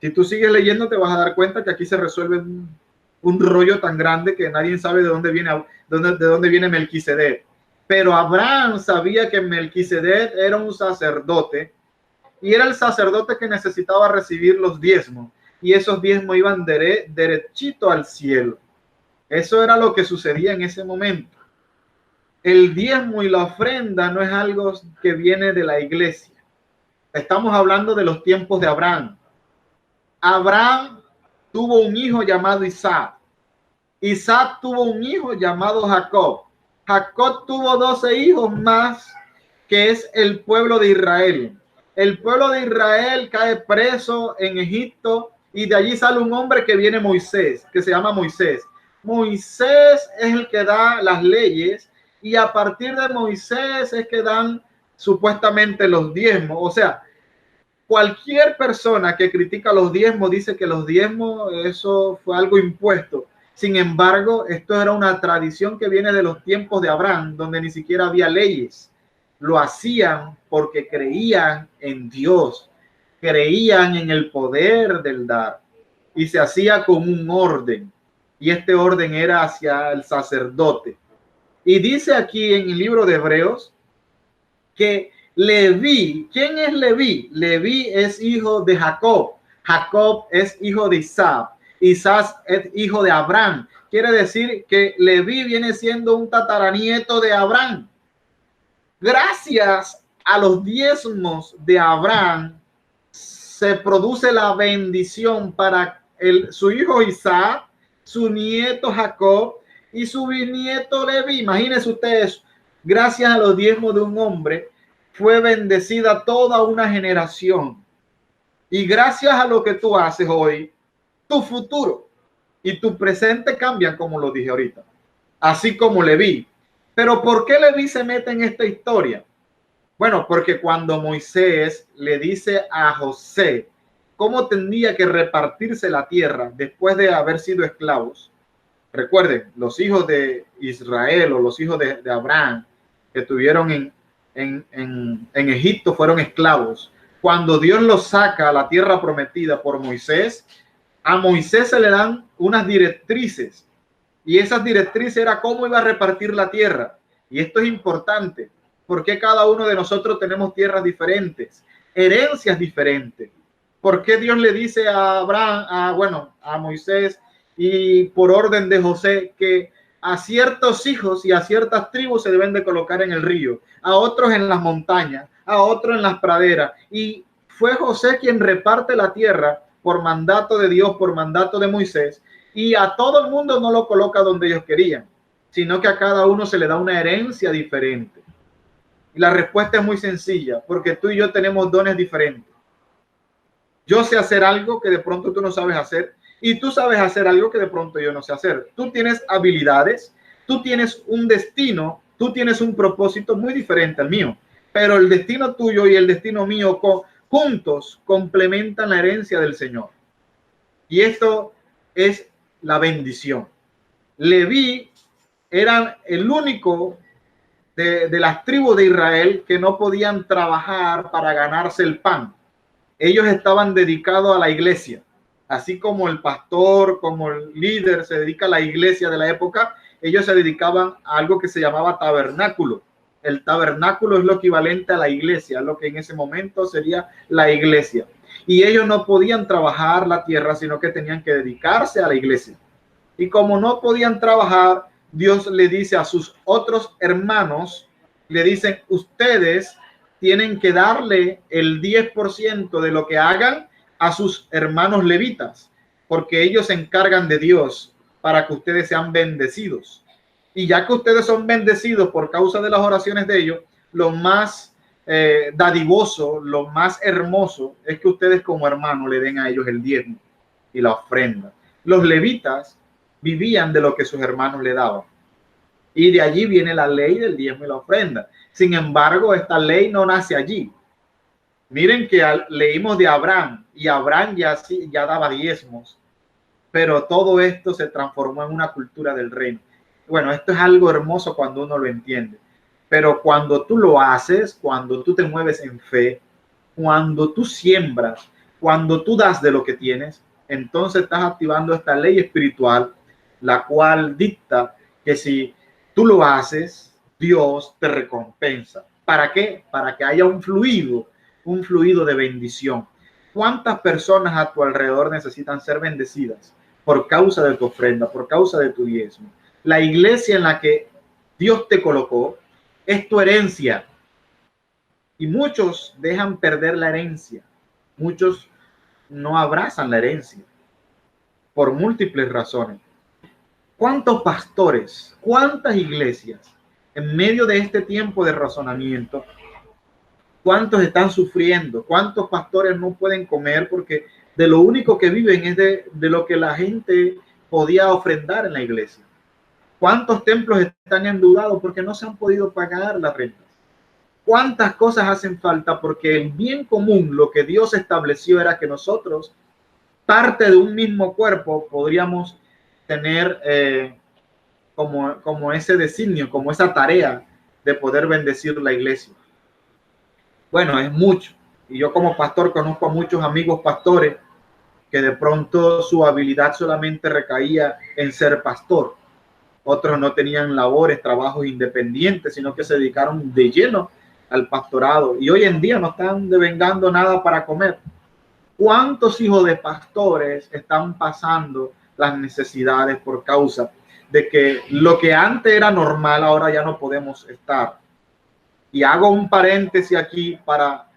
Si tú sigues leyendo, te vas a dar cuenta que aquí se resuelve un rollo tan grande que nadie sabe de dónde viene Melquisedec. Pero Abraham sabía que Melquisedec era un sacerdote, y era el sacerdote que necesitaba recibir los diezmos, y esos diezmos iban derechito al cielo. Eso era lo que sucedía en ese momento. El diezmo y la ofrenda no es algo que viene de la iglesia. Estamos hablando de los tiempos de Abraham. Abraham tuvo un hijo llamado Isaac. Isaac tuvo un hijo llamado Jacob. Jacob tuvo 12 hijos más, que es el pueblo de Israel. El pueblo de Israel cae preso en Egipto, y de allí sale un hombre que viene Moisés, que se llama Moisés. Moisés es el que da las leyes, y a partir de Moisés es que dan supuestamente los diezmos. O sea, cualquier persona que critica los diezmos dice que los diezmos, eso fue algo impuesto. Sin embargo, esto era una tradición que viene de los tiempos de Abraham, donde ni siquiera había leyes. Lo hacían porque creían en Dios, creían en el poder del dar, y se hacía con un orden, y este orden era hacia el sacerdote. Y dice aquí en el libro de Hebreos que Leví, ¿quién es Leví? Leví es hijo de Jacob, Jacob es hijo de Isaac, Isaac es hijo de Abraham. Quiere decir que Leví viene siendo un tataranieto de Abraham. Gracias a los diezmos de Abraham se produce la bendición para su hijo Isaac, su nieto Jacob y su bisnieto Leví. Imagínense ustedes, gracias a los diezmos de un hombre fue bendecida toda una generación. Y gracias a lo que tú haces hoy, tu futuro y tu presente cambian, como lo dije ahorita, así como Leví. Pero ¿por qué Leví se mete en esta historia? Bueno, porque cuando Moisés le dice a José cómo tendría que repartirse la tierra después de haber sido esclavos, recuerden, los hijos de Israel o los hijos de Abraham que estuvieron en Egipto fueron esclavos. Cuando Dios los saca a la tierra prometida por Moisés, a Moisés se le dan unas directrices, y esas directrices era cómo iba a repartir la tierra. Y esto es importante, porque cada uno de nosotros tenemos tierras diferentes, herencias diferentes. ¿Por qué Dios le dice a Abraham, a Moisés y por orden de José que a ciertos hijos y a ciertas tribus se deben de colocar en el río, a otros en las montañas, a otros en las praderas? Y fue José quien reparte la tierra por mandato de Dios, por mandato de Moisés, y a todo el mundo no lo coloca donde ellos querían, sino que a cada uno se le da una herencia diferente. Y la respuesta es muy sencilla, porque tú y yo tenemos dones diferentes. Yo sé hacer algo que de pronto tú no sabes hacer, y tú sabes hacer algo que de pronto yo no sé hacer. Tú tienes habilidades, tú tienes un destino, tú tienes un propósito muy diferente al mío, pero el destino tuyo y el destino mío juntos complementan la herencia del Señor. Y esto es la bendición. Leví era el único de las tribus de Israel que no podían trabajar para ganarse el pan. Ellos estaban dedicados a la iglesia, así como el pastor, como el líder se dedica a la iglesia de la época. Ellos se dedicaban a algo que se llamaba tabernáculo. El tabernáculo es lo equivalente a la iglesia, lo que en ese momento sería la iglesia. Y ellos no podían trabajar la tierra, sino que tenían que dedicarse a la iglesia. Y como no podían trabajar, Dios le dice a sus otros hermanos, le dicen, ustedes tienen que darle el 10% de lo que hagan a sus hermanos levitas, porque ellos se encargan de Dios para que ustedes sean bendecidos. Y ya que ustedes son bendecidos por causa de las oraciones de ellos, lo más dadivoso, lo más hermoso es que ustedes como hermanos le den a ellos el diezmo y la ofrenda. Los levitas vivían de lo que sus hermanos le daban, y de allí viene la ley del diezmo y la ofrenda. Sin embargo, esta ley no nace allí. Miren que leímos de Abraham, y Abraham ya daba diezmos, pero todo esto se transformó en una cultura del reino. Bueno, esto es algo hermoso cuando uno lo entiende, pero cuando tú lo haces, cuando tú te mueves en fe, cuando tú siembras, cuando tú das de lo que tienes, entonces estás activando esta ley espiritual, la cual dicta que si tú lo haces, Dios te recompensa. ¿Para qué? Para que haya un fluido de bendición. ¿Cuántas personas a tu alrededor necesitan ser bendecidas por causa de tu ofrenda, por causa de tu diezmo? La iglesia en la que Dios te colocó es tu herencia. Y muchos dejan perder la herencia. Muchos no abrazan la herencia por múltiples razones. ¿Cuántos pastores, cuántas iglesias en medio de este tiempo de razonamiento, cuántos están sufriendo? ¿Cuántos pastores no pueden comer porque de lo único que viven es de lo que la gente podía ofrendar en la iglesia? ¿Cuántos templos están endeudados porque no se han podido pagar las rentas? ¿Cuántas cosas hacen falta? Porque el bien común, lo que Dios estableció era que nosotros, parte de un mismo cuerpo, podríamos tener como ese designio, como esa tarea de poder bendecir la iglesia. Bueno, es mucho. Y yo como pastor conozco a muchos amigos pastores que de pronto su habilidad solamente recaía en ser pastor. Otros no tenían labores, trabajos independientes, sino que se dedicaron de lleno al pastorado. Y hoy en día no están devengando nada para comer. ¿Cuántos hijos de pastores están pasando las necesidades por causa de que lo que antes era normal, ahora ya no podemos estar? Y hago un paréntesis aquí para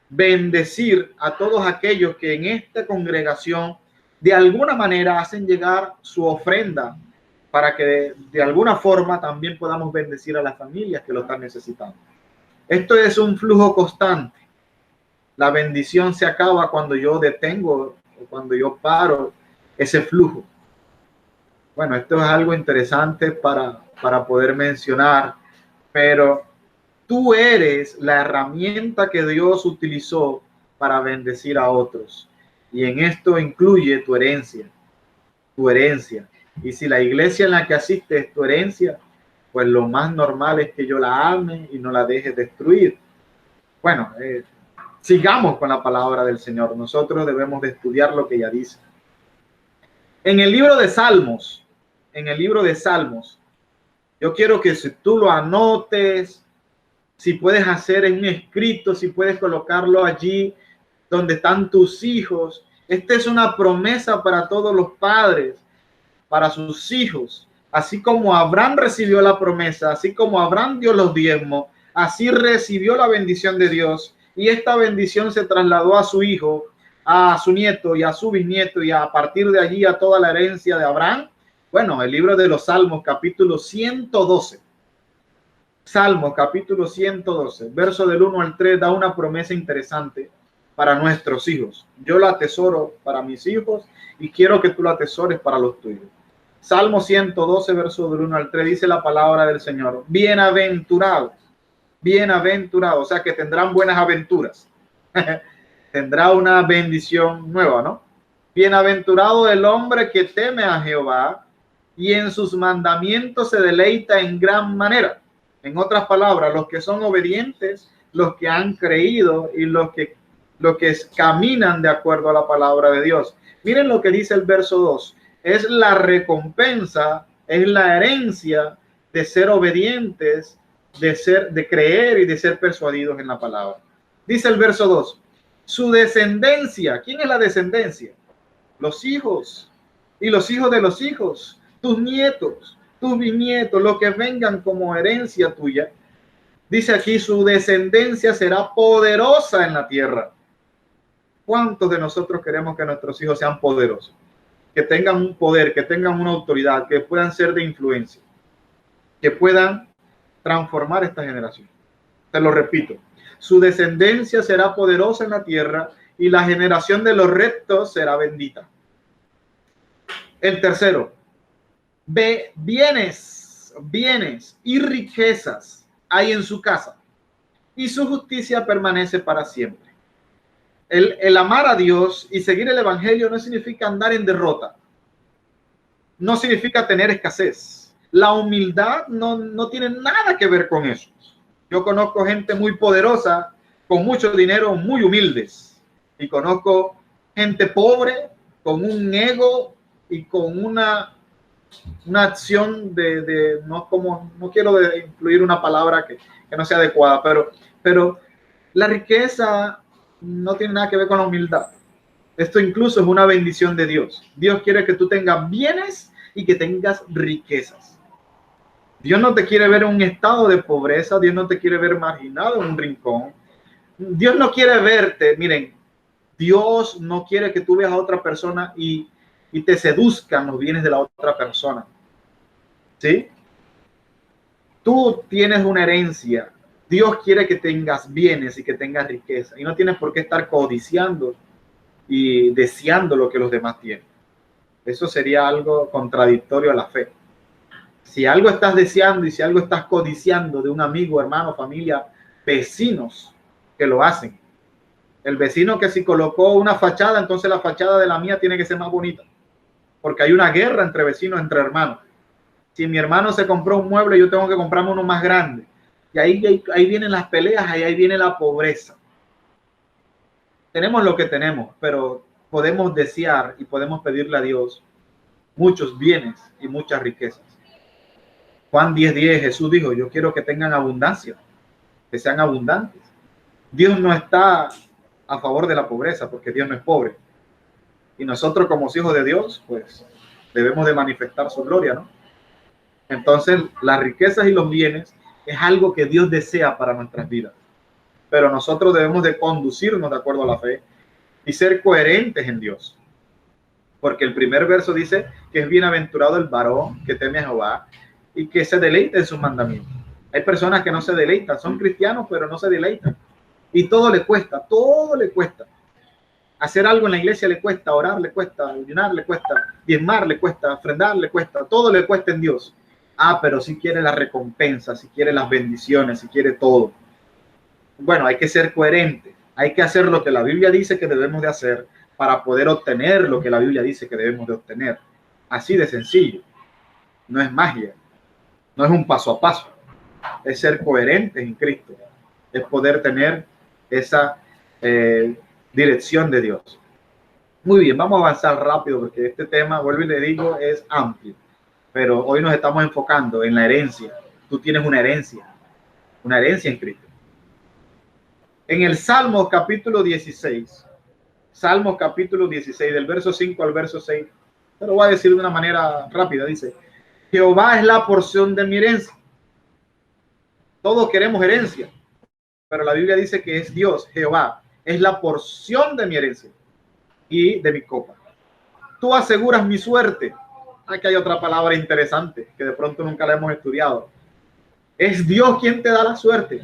bendecir a todos aquellos que en esta congregación de alguna manera hacen llegar su ofrenda para que de alguna forma también podamos bendecir a las familias que lo están necesitando. Esto es un flujo constante. La bendición se acaba cuando yo detengo o cuando yo paro ese flujo. Bueno, esto es algo interesante para poder mencionar, pero tú eres la herramienta que Dios utilizó para bendecir a otros. Y en esto incluye tu herencia, tu herencia. Y si la iglesia en la que asistes es tu herencia, pues lo más normal es que yo la ame y no la deje destruir. Bueno, sigamos con la palabra del Señor. Nosotros debemos de estudiar lo que ella dice. En el libro de Salmos, yo quiero que si tú lo anotes, si puedes hacer en un escrito, si puedes colocarlo allí donde están tus hijos. Esta es una promesa para todos los padres, para sus hijos. Así como Abraham recibió la promesa, así como Abraham dio los diezmos, así recibió la bendición de Dios. Y esta bendición se trasladó a su hijo, a su nieto y a su bisnieto, y a partir de allí a toda la herencia de Abraham. Bueno, el libro de los Salmos, capítulo 112. Salmos, capítulo 112, verso del 1 al 3, da una promesa interesante para nuestros hijos. Yo la atesoro para mis hijos y quiero que tú la atesores para los tuyos. Salmo 112, verso del 1 al 3, dice la palabra del Señor. Bienaventurados, bienaventurados, o sea que tendrán buenas aventuras. Tendrá una bendición nueva, ¿no? Bienaventurado el hombre que teme a Jehová y en sus mandamientos se deleita en gran manera. En otras palabras, los que son obedientes, los que han creído y los que caminan de acuerdo a la palabra de Dios. Miren lo que dice el verso 2. Es la recompensa, es la herencia de ser obedientes, de creer y de ser persuadidos en la palabra. Dice el verso 2. Su descendencia, ¿quién es la descendencia? Los hijos y los hijos de los hijos, tus nietos, tus bisnietos, los que vengan como herencia tuya. Dice aquí, su descendencia será poderosa en la tierra. ¿Cuántos de nosotros queremos que nuestros hijos sean poderosos? Que tengan un poder, que tengan una autoridad, que puedan ser de influencia, que puedan transformar esta generación. Te lo repito, su descendencia será poderosa en la tierra y la generación de los rectos será bendita. El tercero, bienes y riquezas hay en su casa y su justicia permanece para siempre. El amar a Dios y seguir el evangelio no significa andar en derrota, no significa tener escasez. La humildad no tiene nada que ver con eso. Yo conozco gente muy poderosa con mucho dinero, muy humildes, y conozco gente pobre con un ego y con una acción no quiero incluir una palabra que no sea adecuada, pero la riqueza no tiene nada que ver con la humildad. Esto incluso es una bendición de Dios. Dios quiere que tú tengas bienes y que tengas riquezas. Dios no te quiere ver en un estado de pobreza, Dios no te quiere ver marginado en un rincón. Dios no quiere verte, miren, Dios no quiere que tú veas a otra persona y te seduzcan los bienes de la otra persona. ¿Sí? Tú tienes una herencia. Dios quiere que tengas bienes y que tengas riqueza. Y no tienes por qué estar codiciando y deseando lo que los demás tienen. Eso sería algo contradictorio a la fe. Si algo estás deseando y si algo estás codiciando de un amigo, hermano, familia, vecinos que lo hacen. El vecino que si colocó una fachada, entonces la fachada de la mía tiene que ser más bonita, porque hay una guerra entre vecinos, entre hermanos. Si mi hermano se compró un mueble, yo tengo que comprarme uno más grande. Y ahí vienen las peleas, ahí viene la pobreza. Tenemos lo que tenemos, pero podemos desear y podemos pedirle a Dios muchos bienes y muchas riquezas. Juan 10:10, Jesús dijo, yo quiero que tengan abundancia, que sean abundantes. Dios no está a favor de la pobreza, porque Dios no es pobre. Y nosotros como hijos de Dios, pues debemos de manifestar su gloria, ¿no? Entonces, las riquezas y los bienes es algo que Dios desea para nuestras vidas. Pero nosotros debemos de conducirnos de acuerdo a la fe y ser coherentes en Dios. Porque el primer verso dice que es bienaventurado el varón que teme a Jehová y que se deleita en sus mandamientos. Hay personas que no se deleitan, son cristianos, pero no se deleitan. Y todo le cuesta, todo le cuesta. Hacer algo en la iglesia le cuesta, orar le cuesta, ayunar le cuesta, diezmar le cuesta, ofrendar le cuesta, todo le cuesta en Dios. Ah, pero si quiere la recompensa, si quiere las bendiciones, si quiere todo. Bueno, hay que ser coherente, hay que hacer lo que la Biblia dice que debemos de hacer para poder obtener lo que la Biblia dice que debemos de obtener. Así de sencillo. No es magia, no es un paso a paso, es ser coherentes en Cristo, es poder tener esa dirección de Dios. Muy bien, vamos a avanzar rápido porque este tema, vuelvo y le digo, es amplio, pero hoy nos estamos enfocando en la herencia. Tú tienes una herencia en Cristo. En el Salmo capítulo 16, Salmo capítulo 16, del verso 5 al verso 6, te lo voy a decir de una manera rápida, dice, Jehová es la porción de mi herencia. Todos queremos herencia, pero la Biblia dice que es Dios, Jehová, es la porción de mi herencia y de mi copa. Tú aseguras mi suerte. Aquí hay otra palabra interesante que de pronto nunca la hemos estudiado. Es Dios quien te da la suerte.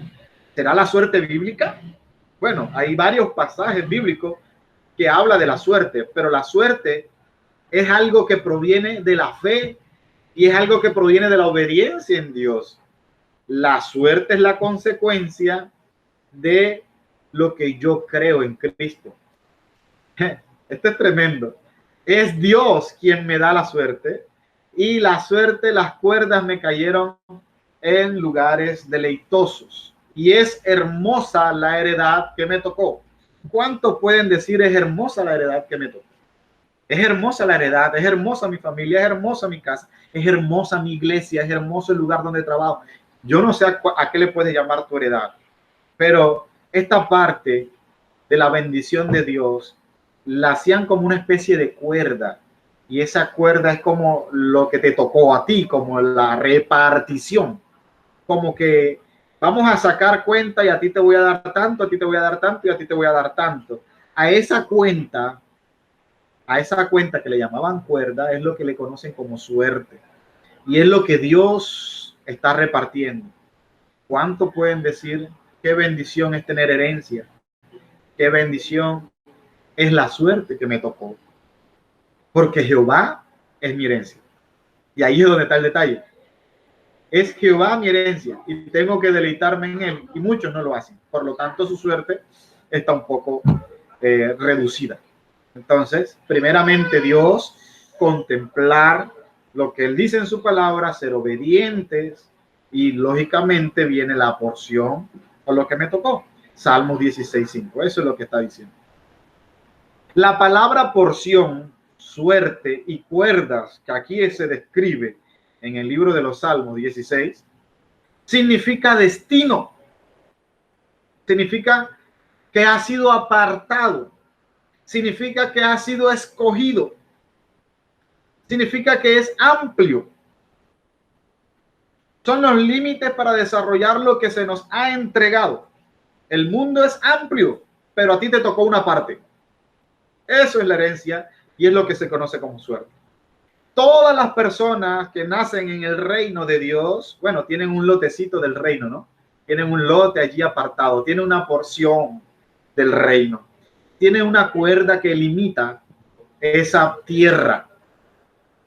¿Será la suerte bíblica? Bueno, hay varios pasajes bíblicos que habla de la suerte, pero la suerte es algo que proviene de la fe y es algo que proviene de la obediencia en Dios. La suerte es la consecuencia de lo que yo creo en Cristo. Esto es tremendo. Es Dios quien me da la suerte y la suerte, las cuerdas me cayeron en lugares deleitosos y es hermosa la heredad que me tocó. ¿Cuántos pueden decir es hermosa la heredad que me tocó? Es hermosa la heredad, es hermosa mi familia, es hermosa mi casa, es hermosa mi iglesia, es hermoso el lugar donde trabajo. Yo no sé a qué le puedes llamar tu heredad, pero esta parte de la bendición de Dios la hacían como una especie de cuerda y esa cuerda es como lo que te tocó a ti, como la repartición, como que vamos a sacar cuenta y a ti te voy a dar tanto, a ti te voy a dar tanto y a ti te voy a dar tanto. A esa cuenta que le llamaban cuerda es lo que le conocen como suerte y es lo que Dios está repartiendo. ¿Cuánto pueden decir qué bendición es tener herencia? Qué bendición es la suerte que me tocó, porque Jehová es mi herencia. Y ahí es donde está el detalle. Es Jehová mi herencia y tengo que deleitarme en él y muchos no lo hacen. Por lo tanto, su suerte está un poco reducida. Entonces, primeramente Dios, contemplar lo que él dice en su palabra, ser obedientes y lógicamente viene la porción o lo que me tocó. Salmos 16:5, eso es lo que está diciendo. La palabra porción, suerte y cuerdas que aquí se describe en el libro de los Salmos 16, significa destino, significa que ha sido apartado, significa que ha sido escogido, significa que es amplio. Son los límites para desarrollar lo que se nos ha entregado. El mundo es amplio, pero a ti te tocó una parte. Eso es la herencia y es lo que se conoce como suerte. Todas las personas que nacen en el reino de Dios, bueno, tienen un lotecito del reino, ¿no? Tienen un lote allí apartado, tienen una porción del reino, tienen una cuerda que limita esa tierra.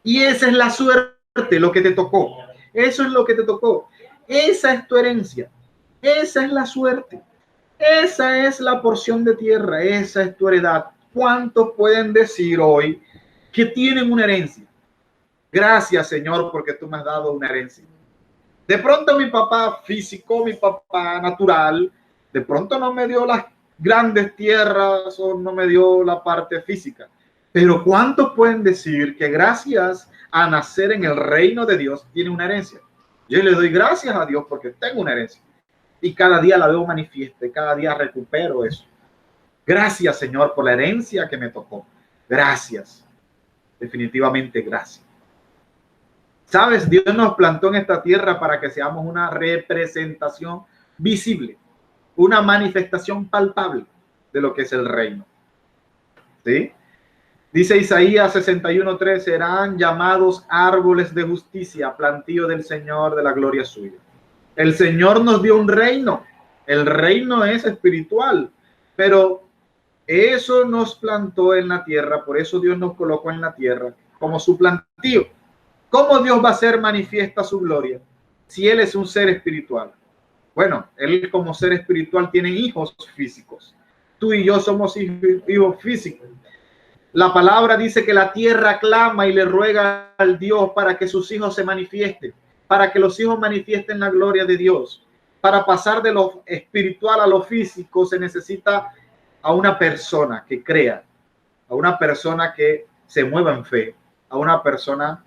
Y esa es la suerte, lo que te tocó. Eso es lo que te tocó. Esa es tu herencia. Esa es la suerte. Esa es la porción de tierra. Esa es tu heredad. ¿Cuántos pueden decir hoy que tienen una herencia? Gracias, Señor, porque tú me has dado una herencia. De pronto mi papá físico, mi papá natural, de pronto no me dio las grandes tierras o no me dio la parte física. Pero ¿cuántos pueden decir que gracias a nacer en el reino de Dios tiene una herencia? Yo le doy gracias a Dios porque tengo una herencia. Y cada día la veo manifiesta, cada día recupero eso. Gracias, Señor, por la herencia que me tocó. Gracias. Definitivamente gracias. ¿Sabes? Dios nos plantó en esta tierra para que seamos una representación visible, una manifestación palpable de lo que es el reino. ¿Sí? Dice Isaías 61:3, serán llamados árboles de justicia, plantío del Señor, de la gloria suya. El Señor nos dio un reino. El reino es espiritual, pero eso nos plantó en la tierra, por eso Dios nos colocó en la tierra como su plantío. ¿Cómo Dios va a hacer manifiesta su gloria si Él es un ser espiritual? Bueno, Él como ser espiritual tiene hijos físicos. Tú y yo somos hijos físicos. La palabra dice que la tierra clama y le ruega al Dios para que sus hijos se manifiesten, para que los hijos manifiesten la gloria de Dios. Para pasar de lo espiritual a lo físico se necesita a una persona que crea, a una persona que se mueva en fe, a una persona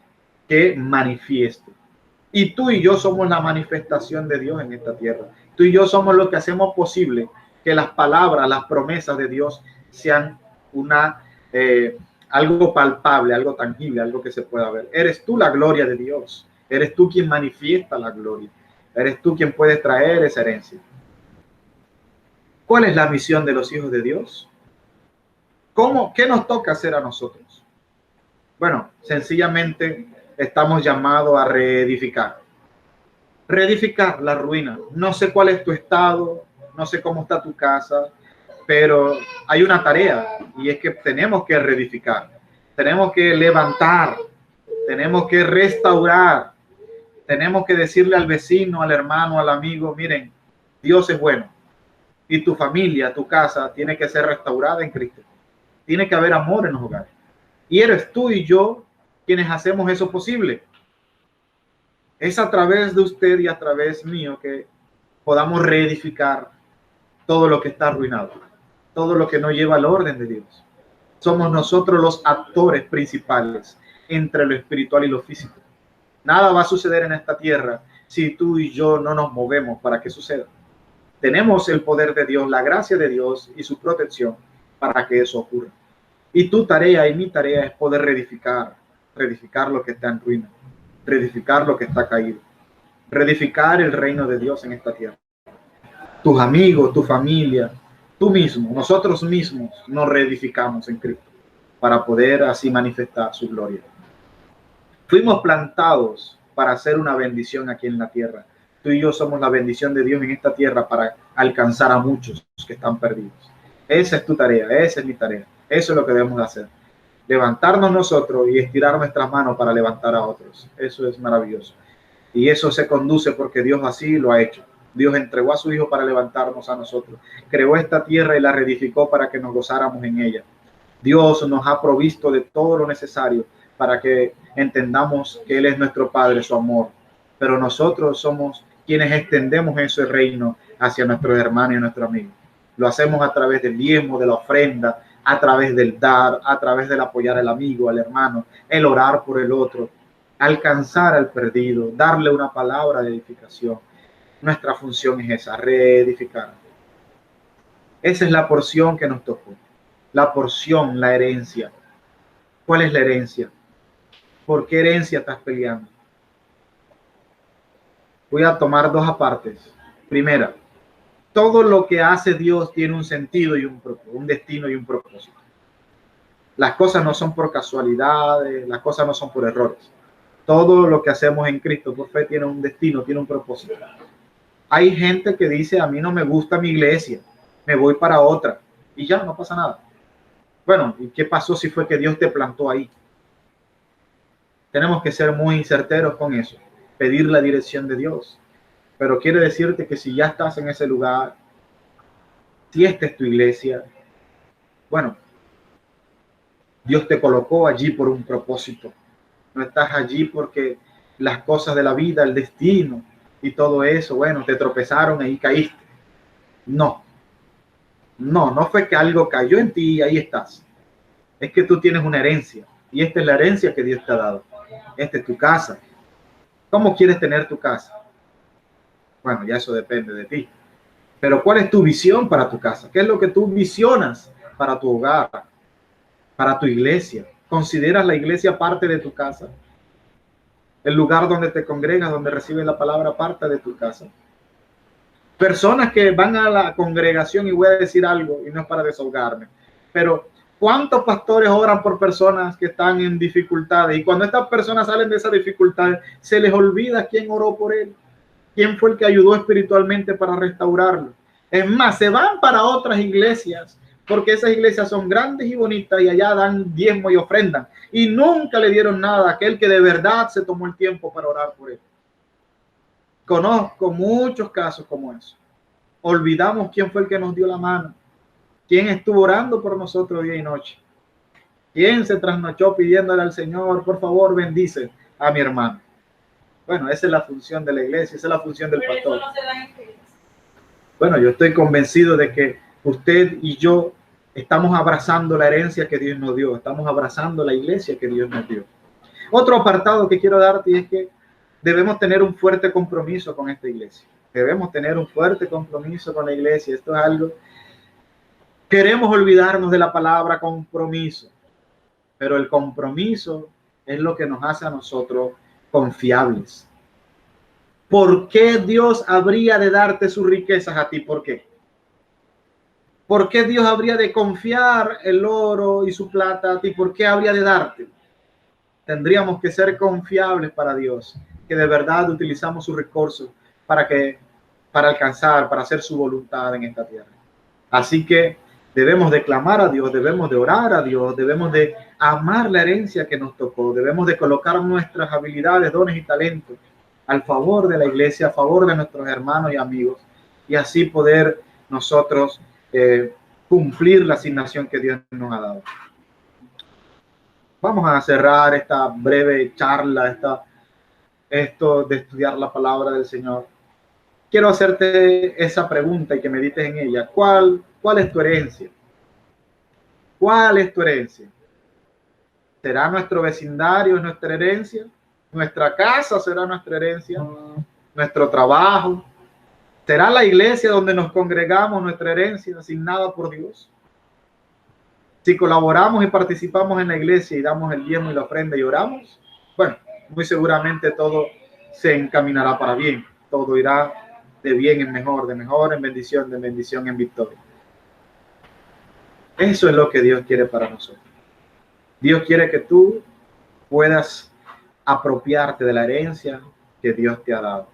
que manifieste. Y tú y yo somos la manifestación de Dios en esta tierra. Tú y yo somos los que hacemos posible que las palabras, las promesas de Dios sean algo palpable, algo tangible, algo que se pueda ver. Eres tú la gloria de Dios. Eres tú quien manifiesta la gloria. Eres tú quien puede traer esa herencia. ¿Cuál es la misión de los hijos de Dios? ¿Qué nos toca hacer a nosotros? Bueno, sencillamente estamos llamados a reedificar. Reedificar la ruina. No sé cuál es tu estado, no sé cómo está tu casa, pero hay una tarea y es que tenemos que reedificar. Tenemos que levantar, tenemos que restaurar, tenemos que decirle al vecino, al hermano, al amigo, miren, Dios es bueno y tu familia, tu casa tiene que ser restaurada en Cristo. Tiene que haber amor en los hogares. Y eres tú y yo quienes hacemos eso posible. Es a través de usted y a través mío que podamos reedificar todo lo que está arruinado, todo lo que no lleva al orden de Dios. Somos nosotros los actores principales entre lo espiritual y lo físico. Nada va a suceder en esta tierra si tú y yo no nos movemos para que suceda. Tenemos el poder de Dios, la gracia de Dios y su protección para que eso ocurra. Y tu tarea y mi tarea es poder reedificar lo que está en ruina, reedificar lo que está caído, reedificar el reino de Dios en esta tierra. Tus amigos, tu familia, tú mismo, nosotros mismos nos reedificamos en Cristo para poder así manifestar su gloria. Fuimos plantados para hacer una bendición aquí en la tierra. Tú y yo somos la bendición de Dios en esta tierra para alcanzar a muchos que están perdidos. Esa es tu tarea, esa es mi tarea. Eso es lo que debemos hacer. Levantarnos nosotros y estirar nuestras manos para levantar a otros. Eso es maravilloso. Y eso se conduce porque Dios así lo ha hecho. Dios entregó a su Hijo para levantarnos a nosotros. Creó esta tierra y la reedificó para que nos gozáramos en ella. Dios nos ha provisto de todo lo necesario para que entendamos que Él es nuestro Padre, su amor. Pero nosotros somos quienes extendemos ese reino hacia nuestros hermanos y nuestros amigos. Lo hacemos a través del diezmo, de la ofrenda, a través del dar, a través del apoyar al amigo, al hermano, el orar por el otro, alcanzar al perdido, darle una palabra de edificación. Nuestra función es esa, reedificar. Esa es la porción que nos tocó. La porción, la herencia. ¿Cuál es la herencia? ¿Por qué herencia estás peleando? Voy a tomar dos apartes. Primera, todo lo que hace Dios tiene un sentido y un destino y un propósito. Las cosas no son por casualidades, las cosas no son por errores. Todo lo que hacemos en Cristo por fe tiene un destino, tiene un propósito. Hay gente que dice, a mí no me gusta mi iglesia, me voy para otra y ya no pasa nada. Bueno, ¿y qué pasó si fue que Dios te plantó ahí? Tenemos que ser muy certeros con eso, pedir la dirección de Dios. Pero quiere decirte que si ya estás en ese lugar, si esta es tu iglesia, bueno, Dios te colocó allí por un propósito. No estás allí porque las cosas de la vida, el destino y todo eso, bueno, te tropezaron y ahí caíste. No, no fue que algo cayó en ti y ahí estás. Es que tú tienes una herencia y esta es la herencia que Dios te ha dado. Esta es tu casa. ¿Cómo quieres tener tu casa? Bueno, ya eso depende de ti. Pero ¿cuál es tu visión para tu casa? ¿Qué es lo que tú visionas para tu hogar, para tu iglesia? ¿Consideras la iglesia parte de tu casa? El lugar donde te congregas, donde recibes la palabra, parte de tu casa. Personas que van a la congregación, y voy a decir algo, y no es para desahogarme, pero ¿cuántos pastores oran por personas que están en dificultades? Y cuando estas personas salen de esa dificultad, se les olvida quién oró por él, quién fue el que ayudó espiritualmente para restaurarlo. Es más, se van para otras iglesias, porque esas iglesias son grandes y bonitas y allá dan diezmo y ofrendan. Y nunca le dieron nada a aquel que de verdad se tomó el tiempo para orar por él. Conozco muchos casos como eso. Olvidamos quién fue el que nos dio la mano, quién estuvo orando por nosotros día y noche, quién se trasnochó pidiéndole al Señor, por favor, bendice a mi hermano. Bueno, esa es la función de la iglesia, esa es la función del pastor. Bueno, yo estoy convencido de que usted y yo estamos abrazando la herencia que Dios nos dio, estamos abrazando la iglesia que Dios nos dio. Otro apartado que quiero darte es que debemos tener un fuerte compromiso con esta iglesia. Debemos tener un fuerte compromiso con la iglesia. Esto es algo. Queremos olvidarnos de la palabra compromiso, pero el compromiso es lo que nos hace a nosotros confiables. ¿Por qué Dios habría de darte sus riquezas a ti? ¿Por qué? ¿Por qué Dios habría de confiar el oro y su plata a ti? ¿Por qué habría de darte? Tendríamos que ser confiables para Dios, que de verdad utilizamos sus recursos para alcanzar, para hacer su voluntad en esta tierra. Así que debemos de clamar a Dios, debemos de orar a Dios, debemos de amar la herencia que nos tocó, debemos de colocar nuestras habilidades, dones y talentos al favor de la iglesia, a favor de nuestros hermanos y amigos, y así poder nosotros cumplir la asignación que Dios nos ha dado. Vamos a cerrar esta breve charla, esto de estudiar la palabra del Señor. Quiero hacerte esa pregunta y que medites en ella. ¿Cuál es tu herencia? ¿Cuál es tu herencia? ¿Será nuestro vecindario nuestra herencia? ¿Nuestra casa será nuestra herencia? ¿Nuestro trabajo? ¿Será la iglesia donde nos congregamos nuestra herencia asignada por Dios? Si colaboramos y participamos en la iglesia y damos el diezmo y la ofrenda y oramos, bueno, muy seguramente todo se encaminará para bien. Todo irá de bien en mejor, de mejor en bendición, de bendición en victoria. Eso es lo que Dios quiere para nosotros. Dios quiere que tú puedas apropiarte de la herencia que Dios te ha dado.